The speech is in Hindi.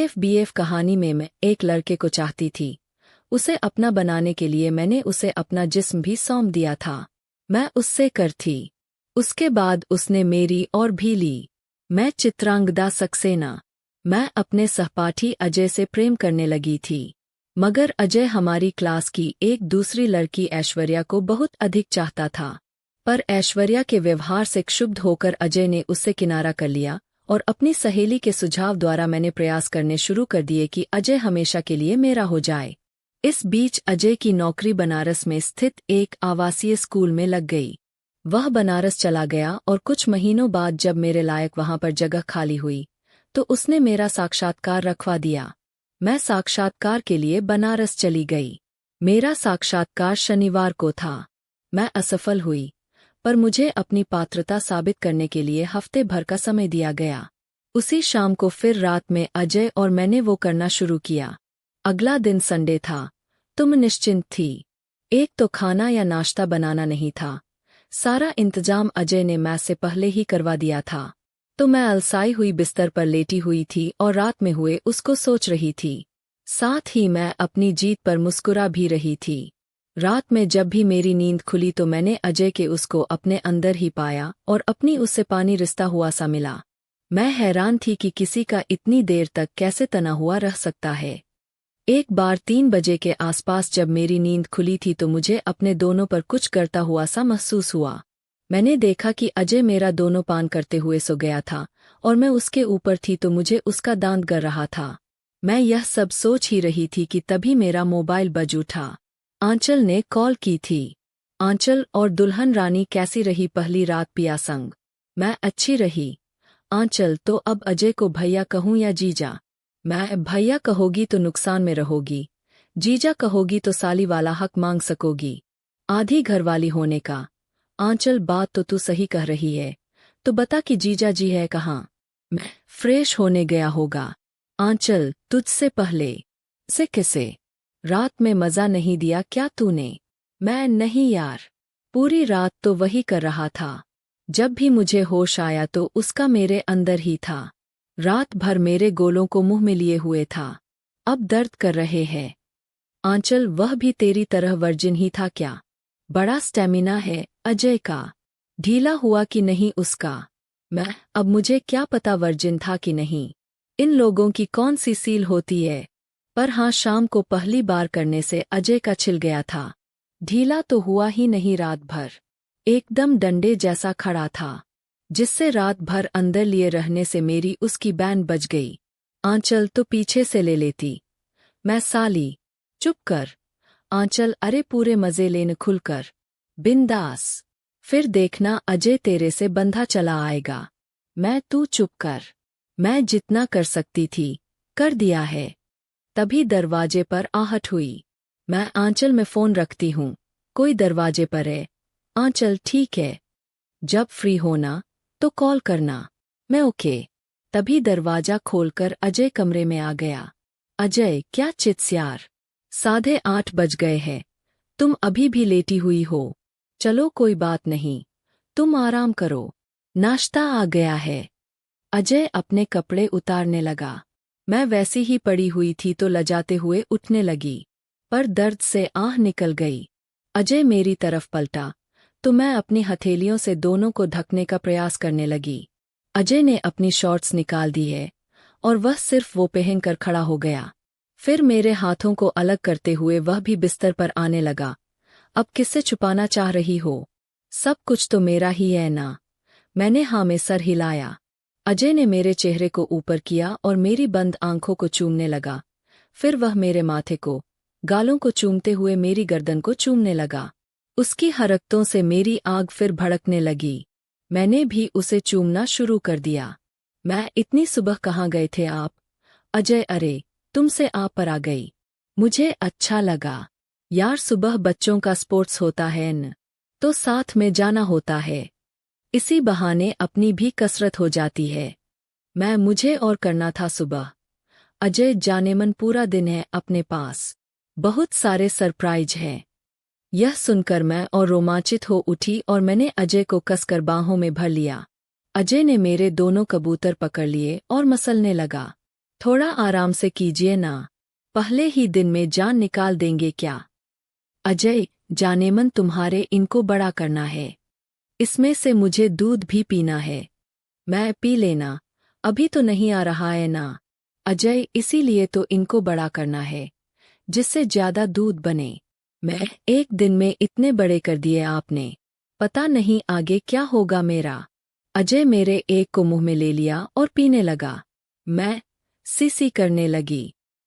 AFBF कहानी में मैं एक लड़के को चाहती थी। उसे अपना बनाने के लिए मैंने उसे अपना जिस्म भी सौंप दिया था। मैं उससे कर थी। उसके बाद उसने मेरी और भी ली। मैं चित्रांगदा सक्सेना। मैं अपने सहपाठी अजय से प्रेम करने लगी थी। मगर अजय हमारी क्लास की एक दूसरी लड़की ऐश्वर्या को बहुत अधिक चाहता था। पर ऐश्वर्या के व्यवहार से क्षुब्ध होकर अजय ने उससे किनारा कर लिया और अपनी सहेली के सुझाव द्वारा मैंने प्रयास करने शुरू कर दिए कि अजय हमेशा के लिए मेरा हो जाए। इस बीच अजय की नौकरी बनारस में स्थित एक आवासीय स्कूल में लग गई। वह बनारस चला गया और कुछ महीनों बाद जब मेरे लायक वहां पर जगह खाली हुई तो उसने मेरा साक्षात्कार रखवा दिया। मैं साक्षात्कार के लिए बनारस चली गई। मेरा साक्षात्कार शनिवार को था। मैं असफल हुई, पर मुझे अपनी पात्रता साबित करने के लिए हफ्ते भर का समय दिया गया। उसी शाम को फिर रात में अजय और मैंने वो करना शुरू किया। अगला दिन संडे था। तुम निश्चिंत थी। एक तो खाना या नाश्ता बनाना नहीं था। सारा इंतजाम अजय ने मैच से पहले ही करवा दिया था। तो मैं अलसाई हुई बिस्तर पर लेटी हुई थी और रात में हुए उसको सोच रही थी। साथ ही मैं अपनी जीत पर मुस्कुरा भी रही थी। रात में जब भी मेरी नींद खुली तो मैंने अजय के उसको अपने अंदर ही पाया और अपनी उससे पानी रिश्ता हुआ सा मिला। मैं हैरान थी कि किसी का इतनी देर तक कैसे तना हुआ रह सकता है। एक बार 3 बजे के आसपास जब मेरी नींद खुली थी तो मुझे अपने दोनों पर कुछ करता हुआ सा महसूस हुआ। मैंने देखा कि अजय मेरा दोनों पान करते हुए सो गया था और मैं उसके ऊपर थी तो मुझे उसका दांत गर रहा था। मैं यह सब सोच ही रही थी कि तभी मेरा मोबाइल बज उठा। आंचल ने कॉल की थी। आंचल और दुल्हन रानी कैसी रही पहली रात पिया संग? मैं अच्छी रही। आंचल तो अब अजय को भैया कहूँ या जीजा? मैं भैया कहोगी तो नुकसान में रहोगी, जीजा कहोगी तो साली वाला हक मांग सकोगी, आधी घरवाली होने का। आंचल बात तो तू सही कह रही है, तो बता कि जीजा जी है कहाँ? मैं फ्रेश होने गया होगा। आंचल तुझसे पहले से किसे? रात में मजा नहीं दिया क्या तूने? मैं नहीं यार, पूरी रात तो वही कर रहा था। जब भी मुझे होश आया तो उसका मेरे अंदर ही था। रात भर मेरे गोलों को मुंह में लिए हुए था। अब दर्द कर रहे हैं। आंचल वह भी तेरी तरह वर्जिन ही था क्या? बड़ा स्टेमिना है अजय का। ढीला हुआ कि नहीं उसका? मैं अब मुझे क्या पता वर्जिन था कि नहीं। इन लोगों की कौन सी सील होती है। पर हाँ, शाम को पहली बार करने से अजय का छिल गया था। ढीला तो हुआ ही नहीं, रात भर एकदम डंडे जैसा खड़ा था, जिससे रात भर अंदर लिए रहने से मेरी उसकी बैंड बज गई। आंचल तो पीछे से ले लेती। मैं साली चुप कर। आंचल अरे पूरे मजे लेने खुलकर, बिंदास। फिर देखना अजय तेरे से बंधा चला आएगा। मैं तू चुप कर। मैं जितना कर सकती थी कर दिया है। तभी दरवाजे पर आहट हुई। मैं आंचल में फोन रखती हूँ, कोई दरवाजे पर है। आंचल ठीक है, जब फ्री होना तो कॉल करना। मैं ओके। तभी दरवाजा खोलकर अजय कमरे में आ गया। अजय क्या चित्स्यार, 8:30 बज गए हैं, तुम अभी भी लेटी हुई हो? चलो कोई बात नहीं, तुम आराम करो, नाश्ता आ गया है। अजय अपने कपड़े उतारने लगा। मैं वैसी ही पड़ी हुई थी तो लजाते हुए उठने लगी, पर दर्द से आह निकल गई। अजय मेरी तरफ पलटा तो मैं अपनी हथेलियों से दोनों को ढकने का प्रयास करने लगी। अजय ने अपनी शॉर्ट्स निकाल दी है और वह सिर्फ वो पहनकर खड़ा हो गया। फिर मेरे हाथों को अलग करते हुए वह भी बिस्तर पर आने लगा। अब किससे छुपाना चाह रही हो? सब कुछ तो मेरा ही है ना? मैंने हाँ में सर हिलाया। अजय ने मेरे चेहरे को ऊपर किया और मेरी बंद आंखों को चूमने लगा। फिर वह मेरे माथे को, गालों को चूमते हुए मेरी गर्दन को चूमने लगा। उसकी हरकतों से मेरी आग फिर भड़कने लगी। मैंने भी उसे चूमना शुरू कर दिया। मैं इतनी सुबह कहाँ गए थे आप? अजय अरे तुमसे आप पर आ गई। मुझे अच्छा लगा यार, सुबह बच्चों का स्पोर्ट्स होता है न, तो साथ में जाना होता है। इसी बहाने अपनी भी कसरत हो जाती है। मुझे और करना था सुबह। अजय जानेमन पूरा दिन है अपने पास, बहुत सारे सरप्राइज हैं। यह सुनकर मैं और रोमांचित हो उठी और मैंने अजय को कसकर बाहों में भर लिया। अजय ने मेरे दोनों कबूतर पकड़ लिए और मसलने लगा। थोड़ा आराम से कीजिए ना। पहले ही दिन में जान निकाल देंगे क्या? अजय, जानेमन तुम्हारे इनको बड़ा करना है। इसमें से मुझे दूध भी पीना है। मैं पी लेना, अभी तो नहीं आ रहा है ना। अजय, इसीलिए तो इनको बड़ा करना है, जिससे ज्यादा दूध बने। मैं एक दिन में इतने बड़े कर दिए आपने, पता नहीं आगे क्या होगा मेरा। अजय मेरे एक को मुंह में ले लिया और पीने लगा। मैं सीसी करने लगी।